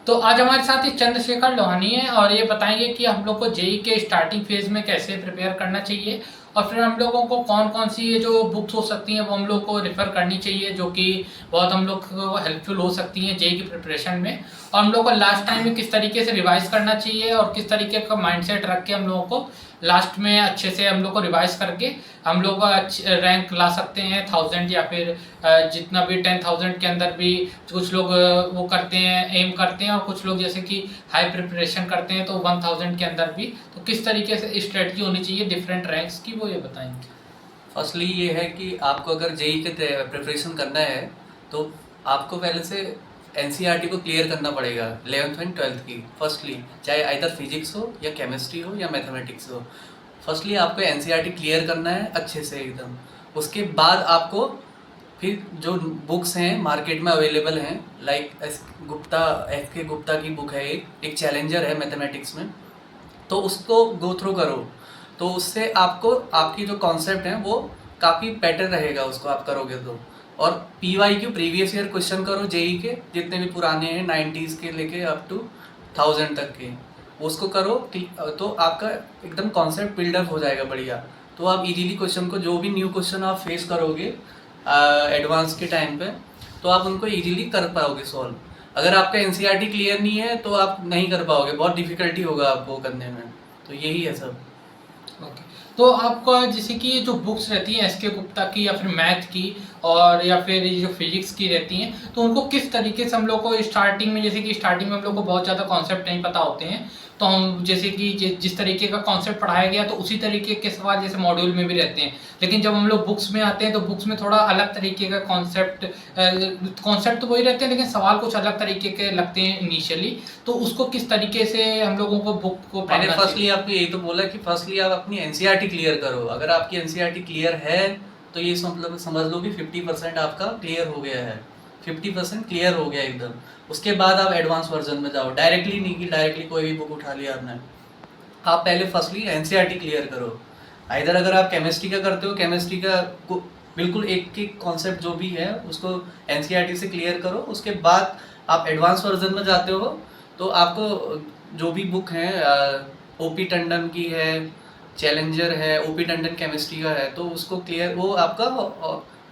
तो आज हमारे साथ ही चंद्रशेखर लोहानी है और ये बताएंगे कि हम लोग को जेई के स्टार्टिंग फेज में कैसे प्रिपेयर करना चाहिए और फिर हम लोगों को कौन कौन सी ये जो बुक्स हो सकती हैं वो हम लोग को रेफ़र करनी चाहिए जो कि बहुत हम लोग को हेल्पफुल हो सकती हैं जेई की प्रिपरेशन में। और हम लोग को लास्ट टाइम में किस तरीके से रिवाइज करना चाहिए और किस तरीके का माइंडसेट रख के हम लोगों को लास्ट में अच्छे से हम लोग को रिवाइज करके हम लोग अच्छे रैंक ला सकते हैं 1000 या फिर जितना भी 10,000 के अंदर भी कुछ लोग वो करते हैं एम करते हैं और कुछ लोग जैसे कि हाई प्रिपरेशन करते हैं तो 1000 के अंदर भी। तो किस तरीके से स्ट्रेटजी होनी चाहिए डिफरेंट रैंक्स की वो ये बताएंगे। फर्स्टली ये है कि आपको अगर जेई के प्रिपरेशन करना है तो आपको पहले से एनसीईआरटी को क्लियर करना पड़ेगा 11th एंड 12th की। फर्स्टली चाहे आइदर फिजिक्स हो या केमिस्ट्री हो या मैथमेटिक्स हो, फर्स्टली आपको एनसीईआरटी क्लियर करना है अच्छे से एकदम। उसके बाद आपको फिर जो बुक्स हैं मार्केट में अवेलेबल हैं, लाइक एस के गुप्ता की बुक है, एक चैलेंजर है मैथमेटिक्स में, तो उसको गो थ्रू करो। तो उससे आपको आपकी जो कॉन्सेप्ट है वो काफ़ी बेटर रहेगा, उसको आप करोगे तो। और पीवाईक्यू प्रीवियस ईयर क्वेश्चन करो जेई के, जितने भी पुराने हैं 90s के लेके अप टू 1000 तक के, उसको करो तो आपका एकदम कॉन्सेप्ट बिल्डअप हो जाएगा बढ़िया। तो आप इजीली क्वेश्चन को, जो भी न्यू क्वेश्चन आप फेस करोगे एडवांस के टाइम पे, तो आप उनको इजीली कर पाओगे सॉल्व। अगर आपका एनसीईआरटी क्लियर नहीं है तो आप नहीं कर पाओगे, बहुत डिफिकल्टी होगा आपको करने में। तो यही है सब। ओके। तो आपका जैसे कि ये जो बुक्स रहती हैं एस के गुप्ता की या फिर मैथ की और या फिर ये जो फिजिक्स की रहती हैं तो उनको किस तरीके से हम लोग को स्टार्टिंग में, जैसे कि स्टार्टिंग में हम लोग को बहुत ज़्यादा कॉन्सेप्ट नहीं पता होते हैं तो हम जैसे कि जिस तरीके का कॉन्सेप्ट पढ़ाया गया तो उसी तरीके के सवाल जैसे मॉड्यूल में भी रहते हैं, लेकिन जब हम लोग बुक्स में आते हैं तो बुक्स में थोड़ा अलग तरीके का कॉन्सेप्ट तो वही रहते हैं लेकिन सवाल कुछ अलग तरीके के लगते हैं इनिशियली। तो उसको किस तरीके से हम लोगों को बुक को मैंने पढ़ना फर्स्टली चाहिए। आपको यही तो बोला कि फर्स्टली आप अपनी एनसीईआरटी क्लियर करो। अगर आपकी एनसीईआरटी क्लियर है तो ये मतलब समझ लो कि 50% आपका क्लियर हो गया है, 50% क्लियर हो गया एकदम। उसके बाद आप एडवांस वर्जन में जाओ, डायरेक्टली नहीं कि डायरेक्टली कोई भी बुक उठा लिया आपने। आप पहले फर्स्टली एनसीईआरटी क्लियर करो। आइदर अगर आप केमिस्ट्री का करते हो, केमिस्ट्री का बिल्कुल एक एक कॉन्सेप्ट जो भी है उसको एनसीईआरटी से क्लियर करो। उसके बाद आप एडवांस वर्जन में जाते हो तो आपको जो भी बुक है ओपी टंडन की है, चैलेंजर है, ओपी टंडन केमिस्ट्री का है, तो उसको क्लियर, वो आपका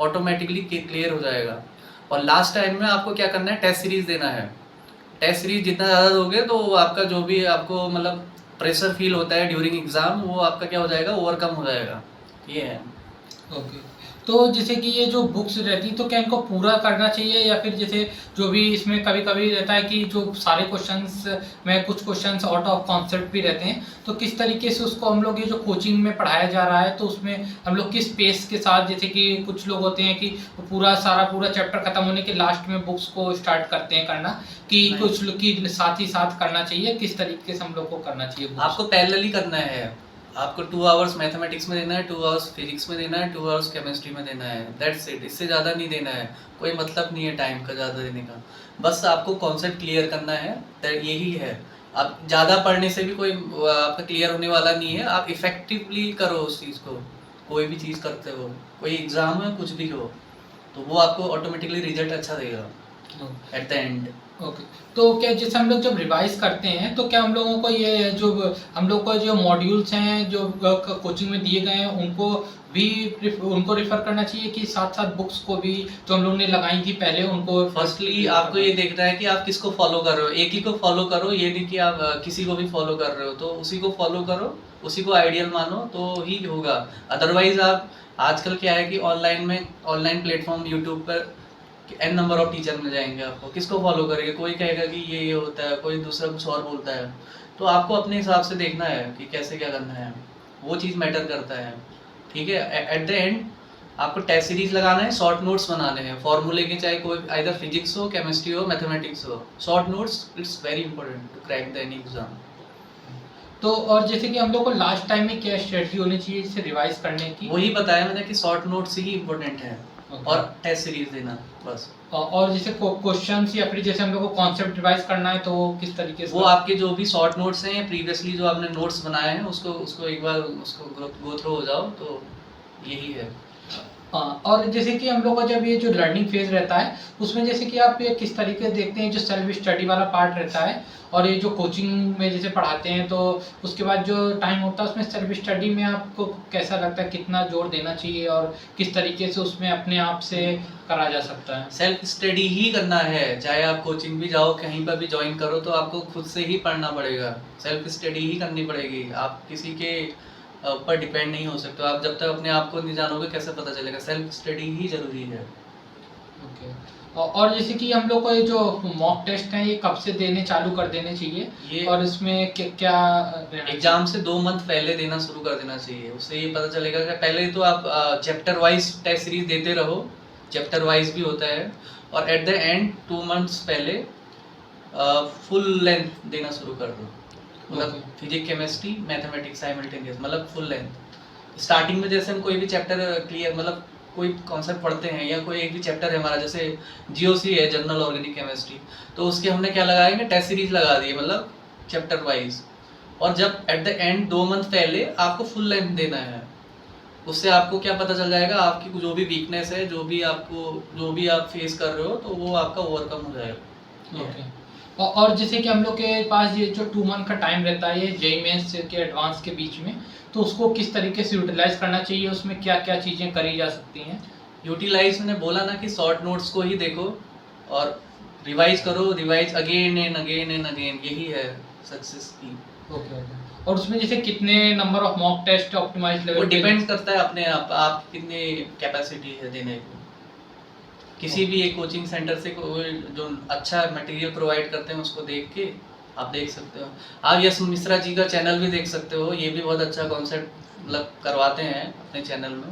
ऑटोमेटिकली क्लियर हो जाएगा। और लास्ट टाइम में आपको क्या करना है, टेस्ट सीरीज देना है। टेस्ट सीरीज जितना ज़्यादा दोगे तो आपका जो भी आपको मतलब प्रेशर फील होता है ड्यूरिंग एग्ज़ाम, वो आपका क्या हो जाएगा, ओवरकम हो जाएगा। ये है। ओके। तो जैसे कि ये जो बुक्स रहती हैं तो क्या इनको पूरा करना चाहिए या फिर जैसे जो भी इसमें कभी कभी रहता है कि जो सारे क्वेश्चंस में कुछ क्वेश्चंस आउट ऑफ कॉन्सेप्ट भी रहते हैं तो किस तरीके से उसको हम लोग ये जो कोचिंग में पढ़ाया जा रहा है तो उसमें हम लोग किस पेस के साथ, जैसे कि कुछ लोग होते हैं कि पूरा चैप्टर खत्म होने के लास्ट में बुक्स को स्टार्ट करते हैं करना, कि नहीं, कुछ लोग की साथ ही साथ करना चाहिए, किस तरीके से हम लोग को करना चाहिए books? आपको पैरेलली करना है। आपको 2 आवर्स मैथमेटिक्स में देना है, 2 आवर्स फिजिक्स में देना है, 2 आवर्स केमिस्ट्री में देना है, दैट्स इट। इससे ज़्यादा नहीं देना है। कोई मतलब नहीं है टाइम का ज़्यादा देने का, बस आपको कॉन्सेप्ट क्लियर करना है, यही है। आप ज़्यादा पढ़ने से भी कोई आपका क्लियर होने वाला नहीं है। आप इफ़ेक्टिवली करो उस चीज़ को, कोई भी चीज़ करते हो, कोई एग्ज़ाम हो कुछ भी हो, तो वो आपको ऑटोमेटिकली रिजल्ट अच्छा देगा एट द एंड। ओके। तो क्या जैसे हम लोग जब रिवाइज करते हैं तो क्या हम लोगों को ये जो हम लोग को जो मॉड्यूल्स हैं जो कोचिंग में दिए गए हैं उनको भी उनको रेफर करना चाहिए कि साथ साथ बुक्स को भी जो हम लोग ने लगाई थी पहले उनको फर्स्टली आपको ये देखना है कि आप किसको फॉलो कर रहे हो। एक ही को फॉलो करो, ये नहीं कि आप किसी को भी फॉलो कर रहे हो, तो उसी को फॉलो करो, उसी को आइडियल मानो तो ही होगा। अदरवाइज आप, आजकल क्या है कि ऑनलाइन प्लेटफॉर्म यूट्यूब पर एन नंबर ऑफ टीचर मिल जाएंगे आपको, किसको फॉलो करेंगे। कोई कहेगा कि ये होता है, कोई दूसरा कुछ और बोलता है। तो आपको अपने हिसाब से देखना है कि कैसे क्या करना है, वो चीज़ मैटर करता है। ठीक है, एट द एंड आपको टेस्ट सीरीज लगाना है, शॉर्ट नोट्स बनाने हैं फॉर्मूले के, चाहे कोई आइदर फिजिक्स हो, केमिस्ट्री हो, मैथमेटिक्स हो। Short notes it's very important to crack the any exam. तो और जैसे कि हम लोग को लास्ट टाइम में क्या स्ट्रेटजी होनी चाहिए इसे रिवाइज करने की। वही बताया मैंने कि शॉर्ट नोट्स ही इंपॉर्टेंट है Okay. और टेस्ट सीरीज देना बस। और जैसे क्वेश्चंस या फिर जैसे हम लोग को कॉन्सेप्ट रिवाइज करना है तो वो किस तरीके से वो आपके जो भी शॉर्ट नोट्स हैं या प्रीवियसली जो आपने नोट्स बनाए हैं उसको उसको एक बार उसको गो थ्रू हो जाओ, तो यही है। हाँ, और जैसे कि हम लोग का जब ये जो लर्निंग फेज रहता है उसमें जैसे कि आप ये किस तरीके से देखते हैं जो सेल्फ स्टडी वाला पार्ट रहता है और ये जो कोचिंग में जैसे पढ़ाते हैं तो उसके बाद जो टाइम होता है उसमें सेल्फ स्टडी में आपको कैसा लगता है कितना जोर देना चाहिए और किस तरीके से उसमें अपने आप से करा जा सकता है? सेल्फ स्टडी ही करना है, चाहे आप कोचिंग भी जाओ, कहीं पर भी ज्वाइन करो, तो आपको खुद से ही पढ़ना पड़ेगा, सेल्फ स्टडी ही करनी पड़ेगी। आप किसी के ऊपर डिपेंड नहीं हो सकते। आप जब तक अपने आप को नहीं जानोगे कैसे पता चलेगा? सेल्फ स्टडी ही ज़रूरी है। ओके। और जैसे कि हम लोग को ये जो मॉक टेस्ट हैं ये कब से देने चालू कर देने चाहिए ये और इसमें क्या रहना एग्ज़ाम से 2 मंथ पहले देना शुरू कर देना चाहिए। उससे ये पता चलेगा कि पहले तो आप चैप्टर वाइज़ टेस्ट सीरीज़ देते रहो, चैप्टर वाइज़ भी होता है, और एट द एंड 2 मंथ्स पहले फुल लेंथ देना शुरू कर दो। मतलब okay. Physics, chemistry, mathematics simultaneous, मतलब फुल लेंथ। स्टार्टिंग में जैसे हम कोई भी चैप्टर क्लियर, मतलब कोई कॉन्सेप्ट पढ़ते हैं या कोई एक भी चैप्टर है हमारा, जैसे जीओसी है, जनरल ऑर्गेनिक केमिस्ट्री, तो उसके हमने क्या लगाएंगे, टेस्ट सीरीज लगा दी है, मतलब चैप्टर वाइज। और जब एट द एंड 2 मंथ पहले आपको फुल लेंथ देना है, उससे आपको क्या पता चल जाएगा, आपकी जो भी वीकनेस है, जो भी आप फेस कर रहे हो, तो वो आपका ओवरकम हो जाएगा। ओके। और जैसे कि हम लोग के पास ये जो 2 मंथ का टाइम रहता है ये जेईई मेंस के एडवांस के बीच में, तो उसको किस तरीके से यूटिलाइज करना चाहिए, उसमें क्या क्या चीज़ें करी जा सकती हैं? यूटिलाइज मैंने बोला ना कि शॉर्ट नोट्स को ही देखो और रिवाइज करो, revise again and again and again, यही है सक्सेस की। Okay okay. और उसमें जैसे कितने number of mock test optimize वो लेवल पे? डिपेंड करता है अपने आप कितनी कैपेसिटी है देने को। किसी भी एक कोचिंग सेंटर से कोई जो अच्छा मटेरियल प्रोवाइड करते हैं उसको देख के आप देख सकते हो। आप यश मिश्रा जी का चैनल भी देख सकते हो, ये भी बहुत अच्छा कॉन्सेप्ट मतलब करवाते हैं अपने चैनल में।